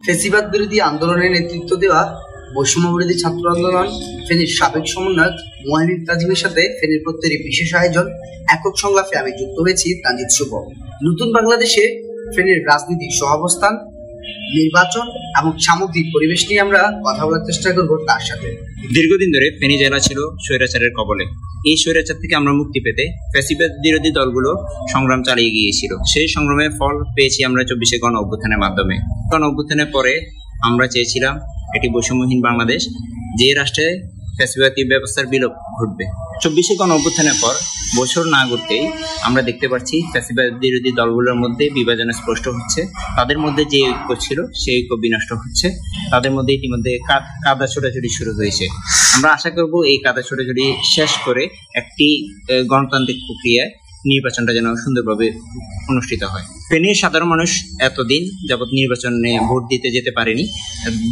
ফ্যাসিবাদ বিরোধী আন্দোলনের নেতৃত্ব দেওয়া বৈষম্য বিরোধী ছাত্র আন্দোলন ফেনীর সাবেক সমন্বয়ক মুয়াহিদ তাজিমের সাথে ফেনীর প্রত্যেকের বিশেষ আয়োজন একক সংলাপে আমি যুক্ত হয়েছি তানজিদ শুভ। নতুন বাংলাদেশে ফেনীর রাজনীতির সহাবস্থান, নির্বাচন এবং সামগ্রিক পরিবেশ নিয়ে আমরা কথা বলার চেষ্টা করব তার সাথে। দীর্ঘদিন ধরে ফেনী জেলা ছিল স্বৈরাচারের কবলে। এই স্বৈরাচার থেকে আমরা মুক্তি পেতে ফ্যাসিবাদ বিরোধী দলগুলো সংগ্রাম চালিয়ে গিয়েছিল। সেই সংগ্রামের ফল পেয়েছি আমরা 24শে গণ অভ্যুত্থানের মাধ্যমে। গণ অভ্যুত্থানের পরে আমরা চেয়েছিলাম একটি বৈষম্যহীন বাংলাদেশ, যে রাষ্ট্রে ফ্যাসিবাদী ব্যবস্থার বিলোপ ঘটবে। 24শে গণ অভ্যুত্থানের পর বছর না ঘটতেই আমরা দেখতে পাচ্ছি ফ্যাসিবাদ বিরোধী দলগুলোর মধ্যে বিভাজন স্পষ্ট হচ্ছে। তাদের মধ্যে যে ঐক্য ছিল সেই ঐক্য বিনষ্ট হচ্ছে। তাদের মধ্যে ইতিমধ্যে কাদা ছোটাছুটি শুরু হয়েছে। আমরা আশা করব এই কাদা ছোটাছুটি শেষ করে একটি গণতান্ত্রিক প্রক্রিয়ায় নির্বাচনটা যেন সুন্দরভাবে অনুষ্ঠিত হয়। ফেনীর সাধারণ মানুষ এতদিন যাবৎ নির্বাচনে ভোট দিতে যেতে পারেনি,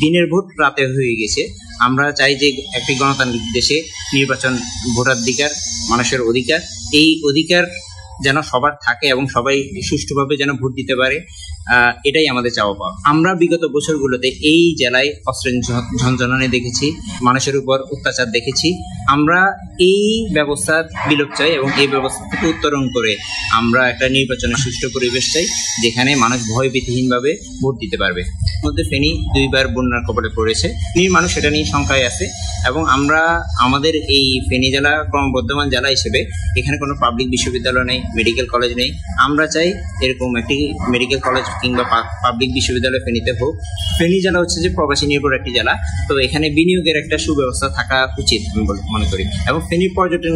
দিনের ভোট রাতে হয়ে গেছে। আমরা চাই যে একটি গণতান্ত্রিক দেশে নির্বাচন ভোটাধিকার মানুষের অধিকার, এই অধিকার যেন সবার থাকে এবং সবাই সুষ্ঠুভাবে যেন ভোট দিতে পারে, এটাই আমাদের চাওয়া পাওয়া। আমরা বিগত বছরগুলোতে এই জেলায় অস্ত্রের ঝঞ্ঝনানি দেখেছি, মানুষের উপর অত্যাচার দেখেছি। আমরা এই ব্যবস্থার বিলোপ চাই এবং এই ব্যবস্থা থেকে উত্তরণ করে আমরা একটা নির্বাচনের সুষ্ঠু পরিবেশ চাই, যেখানে মানুষ ভয়ভীতিহীনভাবে ভোট দিতে পারবে। মধ্যে ফেনী 2 বার বন্যার কবলে পড়েছে, মানুষ এটা নিয়ে শঙ্কায় আছে এবং আমরা আমাদের এই ফেনী জেলা ক্রমবর্ধমান জেলা হিসেবে এখানে কোনো পাবলিক বিশ্ববিদ্যালয় নেই, মেডিকেল কলেজ নেই। আমরা চাই এরকম একটি মেডিকেল কলেজ কিংবা পাবলিক বিশ্ববিদ্যালয় ফেনীতে হোক। ফেনী জেলা হচ্ছে যে প্রবাসী নির্ভর একটি জেলা, তো এখানে বিনিয়োগের একটা সুব্যবস্থা থাকা উচিত আমি মনে করি। এবং ফেনীর পর্যটন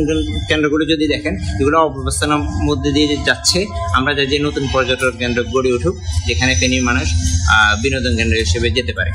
কেন্দ্রগুলো যদি দেখেন, এগুলো অব্যবস্থার মধ্যে দিয়ে যাচ্ছে। আমরা চাই যে নতুন পর্যটন কেন্দ্র গড়ে উঠুক, যেখানে ফেনীর মানুষ বিনোদন কেন্দ্র হিসেবে যেতে পারে।